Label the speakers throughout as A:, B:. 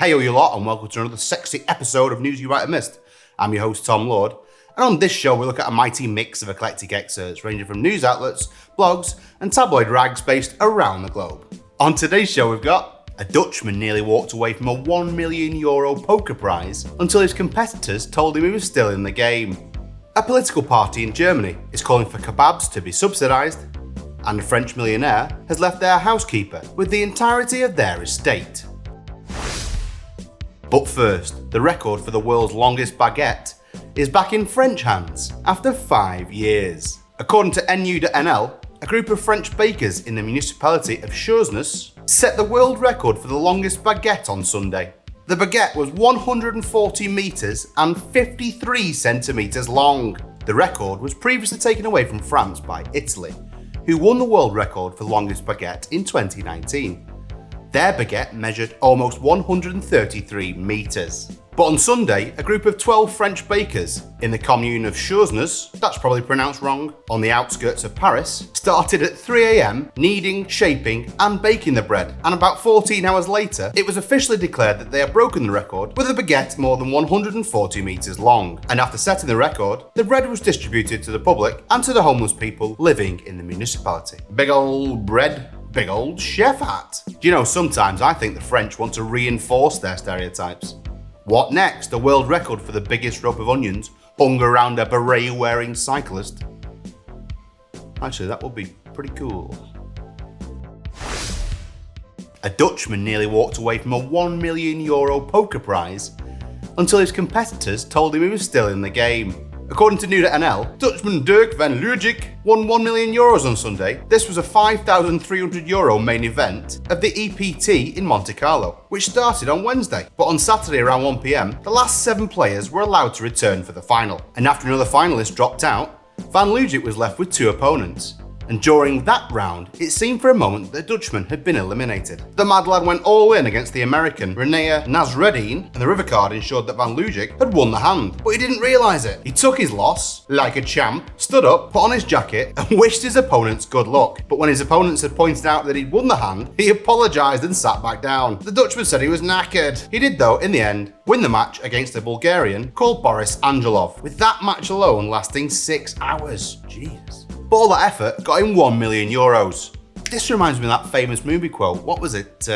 A: Hey yo you lot, and welcome to another sexy episode of News You Might Have Missed. I'm your host Tom Lord, and on this show we look at a mighty mix of eclectic excerpts ranging from news outlets, blogs and tabloid rags based around the globe. On today's show we've got a Dutchman nearly walked away from a €1 million poker prize until his competitors told him he was still in the game. A political party in Germany is calling for kebabs to be subsidised, and a French millionaire has left their housekeeper with the entirety of their estate. But first, the record for the world's longest baguette is back in French hands after 5 years. According to NU.NL, a group of French bakers in the municipality of Choisnes set the world record for the longest baguette on Sunday. The baguette was 140 metres and 53 centimetres long. The record was previously taken away from France by Italy, who won the world record for the longest baguette in 2019. Their baguette measured almost 133 metres. But on Sunday, a group of 12 French bakers in the commune of Choisnes, that's probably pronounced wrong, on the outskirts of Paris, started at 3 AM kneading, shaping and baking the bread, and about 14 hours later, it was officially declared that they had broken the record with a baguette more than 140 metres long. And after setting the record, the bread was distributed to the public and to the homeless people living in the municipality. Big old bread. Big old chef hat. Do you know, sometimes I think the French want to reinforce their stereotypes. What next? A world record for the biggest rope of onions hung around a beret-wearing cyclist? Actually, that would be pretty cool. A Dutchman nearly walked away from a €1 million poker prize until his competitors told him he was still in the game. According to Nu.NL, Dutchman Dirk van Luijik won €1 million on Sunday. This was a €5,300 main event of the EPT in Monte Carlo, which started on Wednesday. But on Saturday around 1 PM, the last 7 players were allowed to return for the final. And after another finalist dropped out, Van Luijik was left with 2 opponents. And during that round, it seemed for a moment that the Dutchman had been eliminated. The mad lad went all in against the American Renee Nasreddin, and the river card ensured that Van Luijik had won the hand. But he didn't realise it. He took his loss, like a champ, stood up, put on his jacket, and wished his opponents good luck. But when his opponents had pointed out that he'd won the hand, he apologised and sat back down. The Dutchman said he was knackered. He did, though, in the end, win the match against a Bulgarian called Boris Angelov, with that match alone lasting 6 hours. Jeez. But all that effort got him €1 million. This reminds me of that famous movie quote. What was it?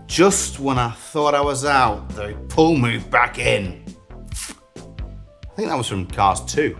A: Just when I thought I was out, they pulled me back in. I think that was from Cars 2.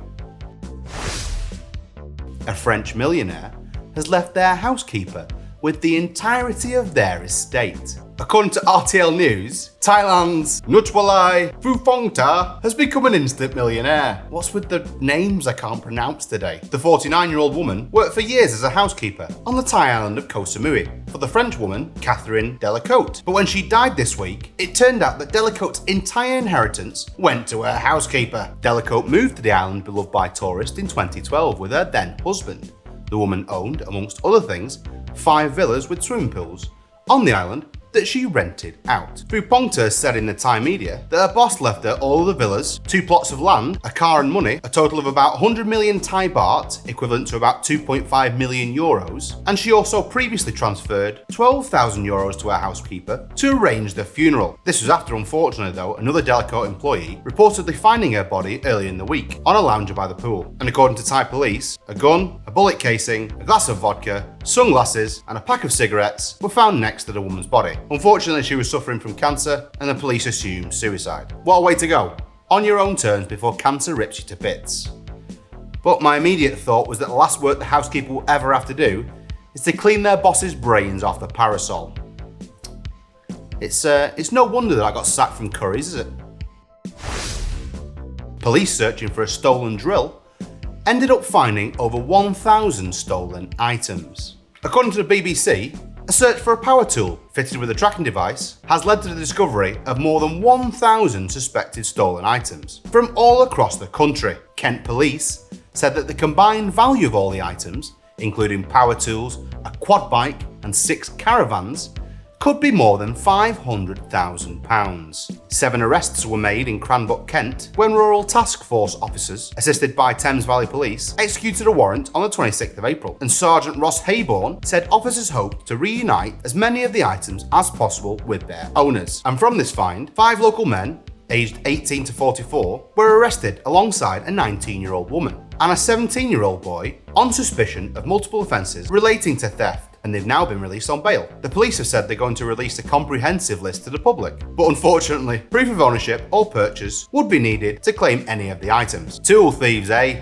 A: A French millionaire has left their housekeeper with the entirety of their estate. According to RTL News, Thailand's Nutwalai Phuphongta has become an instant millionaire. What's with the names I can't pronounce today? The 49-year-old woman worked for years as a housekeeper on the Thai island of Koh Samui for the French woman Catherine Delacote. But when she died this week, it turned out that Delacote's entire inheritance went to her housekeeper. Delacote moved to the island beloved by tourists in 2012 with her then husband. The woman owned, amongst other things, 5 villas with swimming pools on the island that she rented out. Phuphongta said in the Thai media that her boss left her all of the villas, 2 plots of land, a car and money, a total of about 100 million Thai baht, equivalent to about €2.5 million, and she also previously transferred €12,000 to her housekeeper to arrange the funeral. This was after, unfortunately though, another Delacote employee reportedly finding her body early in the week on a lounger by the pool. And according to Thai police, a gun, a bullet casing, a glass of vodka, sunglasses and a pack of cigarettes were found next to the woman's body. Unfortunately, she was suffering from cancer and the police assumed suicide. What a way to go. On your own terms before cancer rips you to bits. But my immediate thought was that the last work the housekeeper will ever have to do is to clean their boss's brains off the parasol. It's no wonder that I got sacked from Curry's, is it? Police searching for a stolen drill ended up finding over 1,000 stolen items. According to the BBC, a search for a power tool fitted with a tracking device has led to the discovery of more than 1,000 suspected stolen items from all across the country. Kent Police said that the combined value of all the items, including power tools, a quad bike and 6 caravans, could be more than £500,000. 7 arrests were made in Cranbrook, Kent, when rural task force officers, assisted by Thames Valley Police, executed a warrant on the 26th of April. And Sergeant Ross Hayborn said officers hoped to reunite as many of the items as possible with their owners. And from this find, 5 local men, aged 18 to 44, were arrested alongside a 19-year-old woman and a 17-year-old boy on suspicion of multiple offences relating to theft, and they've now been released on bail. The police have said they're going to release a comprehensive list to the public, but unfortunately, proof of ownership or purchase would be needed to claim any of the items. Tool thieves, eh?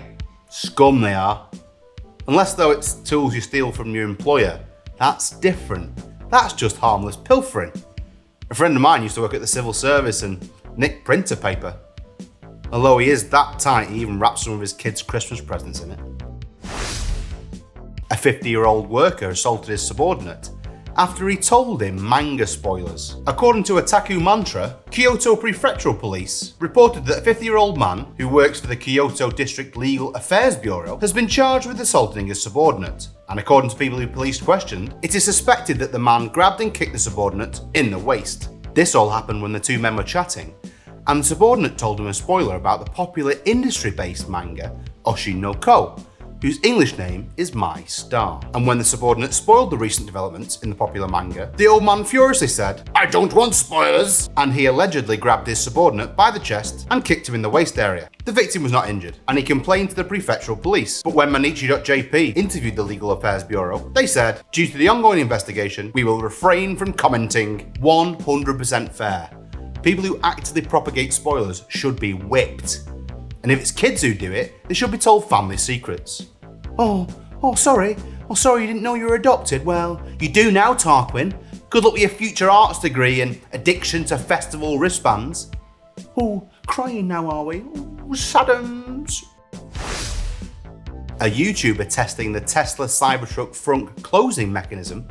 A: Scum they are. Unless though it's tools you steal from your employer. That's different. That's just harmless pilfering. A friend of mine used to work at the civil service and nick printer paper. Although he is that tight, he even wraps some of his kids' Christmas presents in it. A 50-year-old worker assaulted his subordinate after he told him manga spoilers. According to Otaku Mantra, Kyoto Prefectural Police reported that a 50-year-old man who works for the Kyoto District Legal Affairs Bureau has been charged with assaulting his subordinate. And according to people who police questioned, it is suspected that the man grabbed and kicked the subordinate in the waist. This all happened when the two men were chatting, and the subordinate told him a spoiler about the popular industry-based manga Oshin no Ko, whose English name is My Star. And when the subordinate spoiled the recent developments in the popular manga, the old man furiously said, "I don't want spoilers!" And he allegedly grabbed his subordinate by the chest and kicked him in the waist area. The victim was not injured, and he complained to the prefectural police. But when Manichi.jp interviewed the Legal Affairs Bureau, they said, "Due to the ongoing investigation, we will refrain from commenting. 100% fair. People who actively propagate spoilers should be whipped. And if it's kids who do it, they should be told family secrets." Sorry you didn't know you were adopted. Well, you do now, Tarquin. Good luck with your future arts degree and addiction to festival wristbands. Oh, crying now, are we? Oh, saddens. A YouTuber testing the Tesla Cybertruck frunk closing mechanism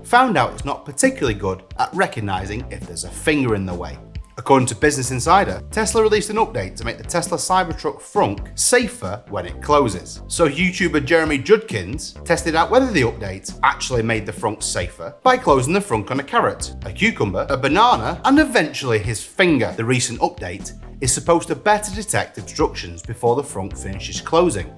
A: found out it's not particularly good at recognising if there's a finger in the way. According to Business Insider, Tesla released an update to make the Tesla Cybertruck frunk safer when it closes. So YouTuber Jeremy Judkins tested out whether the update actually made the frunk safer by closing the frunk on a carrot, a cucumber, a banana, and eventually his finger. The recent update is supposed to better detect obstructions before the frunk finishes closing,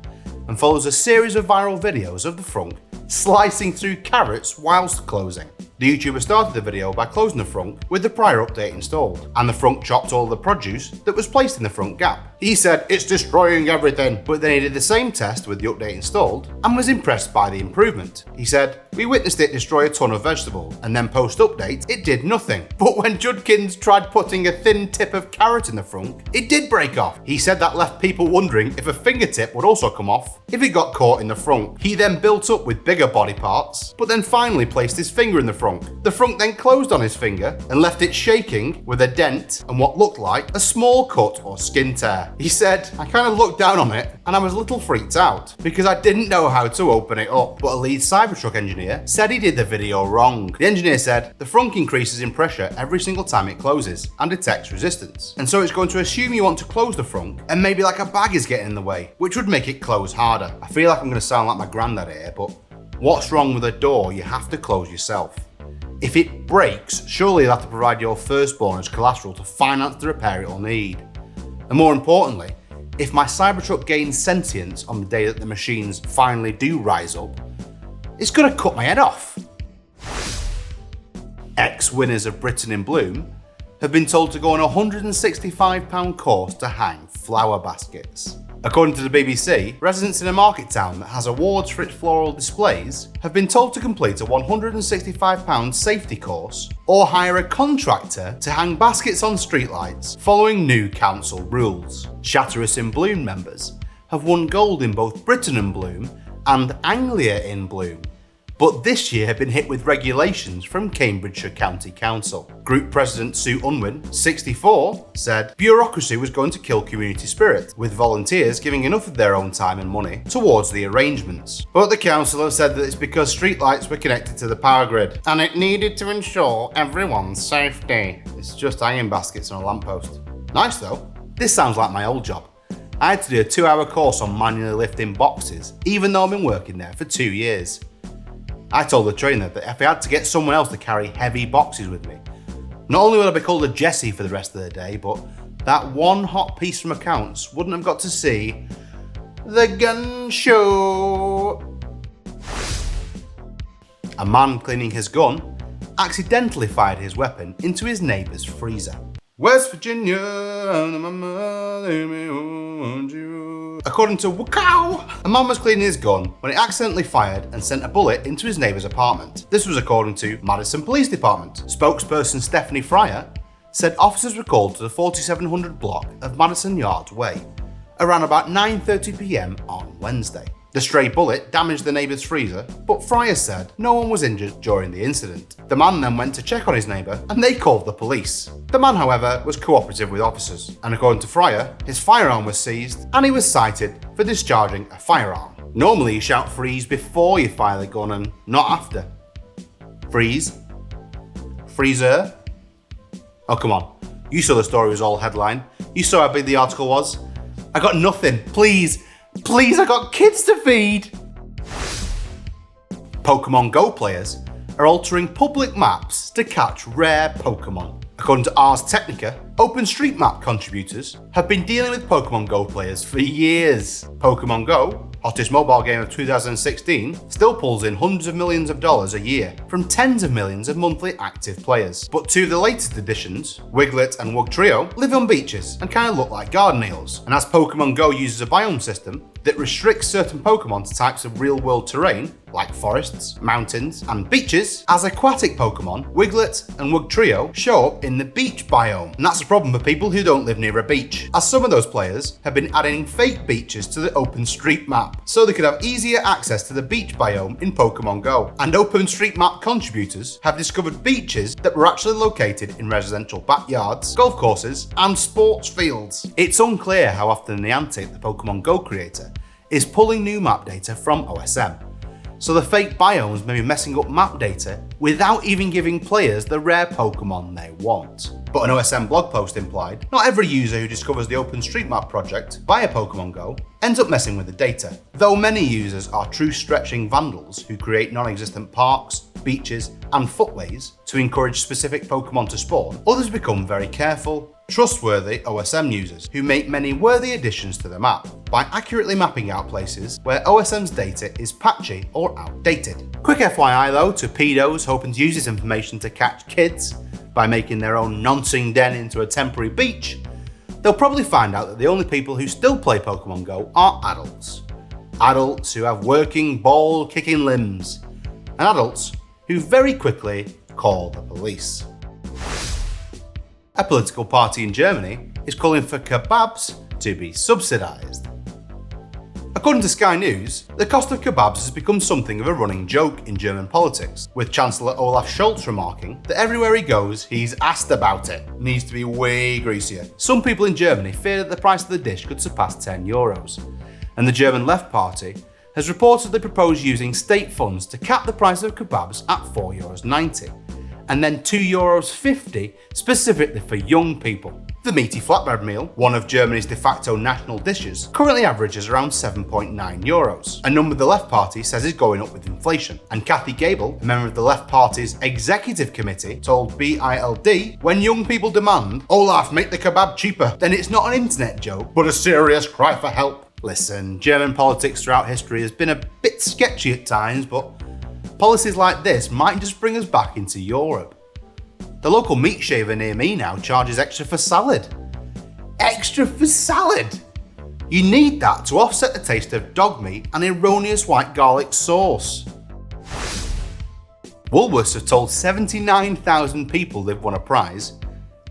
A: and follows a series of viral videos of the frunk slicing through carrots whilst closing. The YouTuber started the video by closing the frunk with the prior update installed, and the frunk chopped all the produce that was placed in the front gap. He said, "It's destroying everything," but then he did the same test with the update installed and was impressed by the improvement. He said, "We witnessed it destroy a ton of vegetables, and then post-update, it did nothing. But when Judkins tried putting a thin tip of carrot in the frunk, it did break off." He said that left people wondering if a fingertip would also come off if it got caught in the frunk. He then built up with bigger body parts, but then finally placed his finger in the frunk. The frunk then closed on his finger and left it shaking with a dent and what looked like a small cut or skin tear. He said, "I kind of looked down on it and I was a little freaked out because I didn't know how to open it up." But a lead Cybertruck engineer said he did the video wrong. The engineer said, "The frunk increases in pressure every single time it closes and detects resistance. And so it's going to assume you want to close the frunk and maybe like a bag is getting in the way, which would make it close harder." I feel like I'm going to sound like my granddad here, but what's wrong with a door you have to close yourself? If it breaks, surely you'll have to provide your firstborn as collateral to finance the repair it'll need. And more importantly, if my Cybertruck gains sentience on the day that the machines finally do rise up, it's going to cut my head off. Ex-winners of Britain in Bloom have been told to go on a £165 course to hang flower baskets. According to the BBC, residents in a market town that has awards for its floral displays have been told to complete a £165 safety course or hire a contractor to hang baskets on streetlights following new council rules. Chatteris in Bloom members have won gold in both Britain in Bloom and Anglia in Bloom, but this year have been hit with regulations from Cambridgeshire County Council. Group President Sue Unwin, 64, said bureaucracy was going to kill community spirit, with volunteers giving enough of their own time and money towards the arrangements. But the council have said that it's because streetlights were connected to the power grid, and it needed to ensure everyone's safety. It's just hanging baskets on a lamppost. Nice though. This sounds like my old job. I had to do a 2-hour course on manually lifting boxes, even though I've been working there for 2 years. I told the trainer that if I had to get someone else to carry heavy boxes with me, not only would I be called a Jessie for the rest of the day, but that one hot piece from accounts wouldn't have got to see the gun show. A man cleaning his gun accidentally fired his weapon into his neighbour's freezer. West Virginia, according to Wakow, a man was cleaning his gun when he accidentally fired and sent a bullet into his neighbour's apartment. This was according to Madison Police Department. Spokesperson Stephanie Fryer said officers were called to the 4700 block of Madison Yards Way around about 9:30 p.m. on Wednesday. The stray bullet damaged the neighbour's freezer, but Fryer said no one was injured during the incident. The man then went to check on his neighbour and they called the police. The man, however, was cooperative with officers, and according to Fryer, his firearm was seized and he was cited for discharging a firearm. Normally you shout freeze before you fire the gun and not after. Freeze? Freezer? Oh come on, you saw the story was all headline. You saw how big the article was. I got nothing, please, I got kids to feed. Pokemon Go players are altering public maps to catch rare Pokemon. According to Ars Technica, OpenStreetMap contributors have been dealing with Pokemon Go players for years. Pokemon Go, hottest mobile game of 2016, still pulls in hundreds of millions of dollars a year from tens of millions of monthly active players. But two of the latest additions, Wiglet and Wugtrio, live on beaches and kind of look like garden eels. And as Pokemon Go uses a biome system that restricts certain Pokemon to types of real-world terrain, like forests, mountains, and beaches, as aquatic Pokemon, Wiglet and Wugtrio show up in the beach biome. And that's a problem for people who don't live near a beach, as some of those players have been adding fake beaches to the OpenStreetMap, so they could have easier access to the beach biome in Pokemon Go. And OpenStreetMap contributors have discovered beaches that were actually located in residential backyards, golf courses, and sports fields. It's unclear how often Niantic, the Pokemon Go creator, is pulling new map data from OSM, so the fake biomes may be messing up map data without even giving players the rare Pokemon they want. But an OSM blog post implied, not every user who discovers the OpenStreetMap project via Pokemon Go ends up messing with the data, though many users are true stretching vandals who create non-existent parks, beaches, and footways to encourage specific Pokemon to spawn. Others become very careful, trustworthy OSM users who make many worthy additions to the map by accurately mapping out places where OSM's data is patchy or outdated. Quick FYI though to pedos hoping to use this information to catch kids by making their own noncing den into a temporary beach, they'll probably find out that the only people who still play Pokemon Go are adults. Adults who have working ball-kicking limbs, and adults who very quickly call the police. A political party in Germany is calling for kebabs to be subsidised. According to Sky News, the cost of kebabs has become something of a running joke in German politics, with Chancellor Olaf Scholz remarking that everywhere he goes, he's asked about it. Needs to be way greasier. Some people in Germany fear that the price of the dish could surpass €10, and the German Left Party has reportedly proposed using state funds to cap the price of kebabs at €4.90. and then €2.50 specifically for young people. The meaty flatbread meal, one of Germany's de facto national dishes, currently averages around €7.9, a number the Left Party says is going up with inflation. And Kathy Gable, a member of the Left Party's executive committee, told BILD, when young people demand, Olaf, make the kebab cheaper, then it's not an internet joke, but a serious cry for help. Listen, German politics throughout history has been a bit sketchy at times, but policies like this might just bring us back into Europe. The local meat shaver near me now charges extra for salad. Extra for salad? You need that to offset the taste of dog meat and erroneous white garlic sauce. Woolworths have told 79,000 people they've won a prize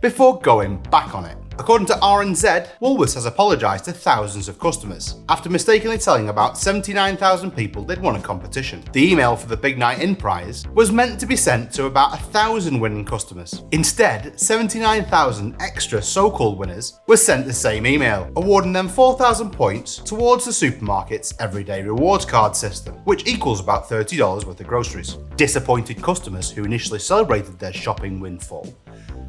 A: before going back on it. According to RNZ, Woolworths has apologised to thousands of customers after mistakenly telling about 79,000 people they'd won a competition. The email for the Big Night In prize was meant to be sent to about 1,000 winning customers. Instead, 79,000 extra so-called winners were sent the same email, awarding them 4,000 points towards the supermarket's everyday rewards card system, which equals about $30 worth of groceries. Disappointed customers who initially celebrated their shopping windfall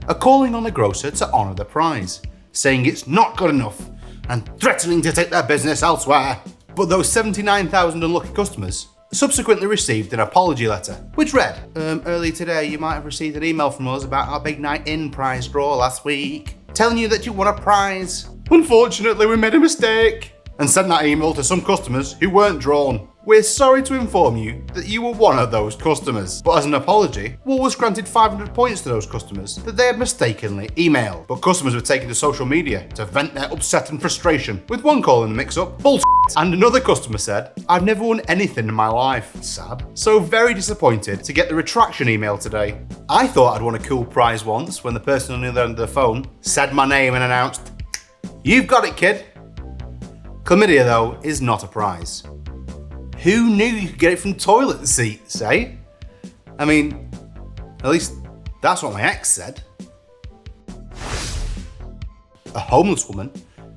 A: are calling on the grocer to honour the prize, saying it's not good enough and threatening to take their business elsewhere. But those 79,000 unlucky customers subsequently received an apology letter, which read, earlier today you might have received an email from us about our big night in prize draw last week, telling you that you won a prize. Unfortunately, we made a mistake and sent that email to some customers who weren't drawn. We're sorry to inform you that you were one of those customers, but as an apology, Woolworths granted 500 points to those customers that they had mistakenly emailed. But customers were taken to social media to vent their upset and frustration, with one calling the mix-up bullshit. And another customer said, I've never won anything in my life. Sad. So very disappointed to get the retraction email today. I thought I'd won a cool prize once when the person on the other end of the phone said my name and announced, "You've got it, kid." Chlamydia, though, is not a prize. Who knew you could get it from toilet seats, eh? I mean, at least that's what my ex said. A homeless woman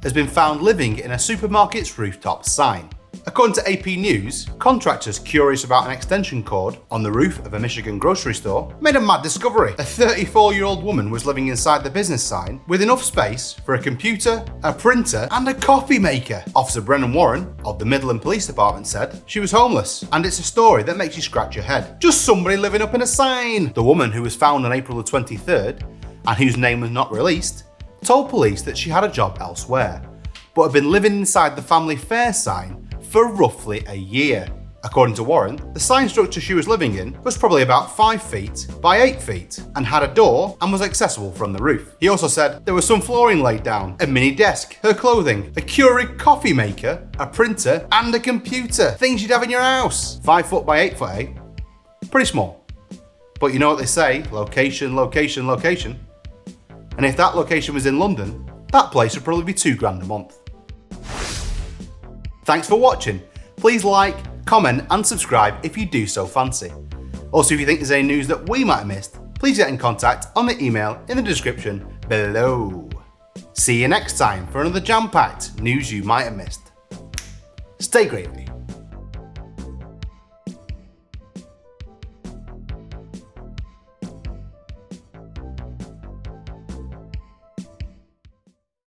A: has been found living in a supermarket's rooftop sign. According to AP News, contractors curious about an extension cord on the roof of a Michigan grocery store made a mad discovery. A 34-year-old woman was living inside the business sign with enough space for a computer, a printer, and a coffee maker. Officer Brennan Warren of the Midland Police Department said she was homeless, and it's a story that makes you scratch your head. Just somebody living up in a sign. The woman, who was found on April the 23rd and whose name was not released, told police that she had a job elsewhere, but had been living inside the family fair sign for roughly a year. According to Warren, the sign structure she was living in was probably about 5 feet by 8 feet and had a door and was accessible from the roof. He also said there was some flooring laid down, a mini desk, her clothing, a Keurig coffee maker, a printer, and a computer. Things you'd have in your house. 5 foot by 8 foot, eh? Pretty small. But you know what they say, location, location, location. And if that location was in London, that place would probably be £2 grand a month. Thanks for watching. Please like, comment and subscribe if you do so fancy. Also, if you think there's any news that we might have missed, please get in contact on the email in the description below. See you next time for another jam-packed news you might have missed. Stay gravy.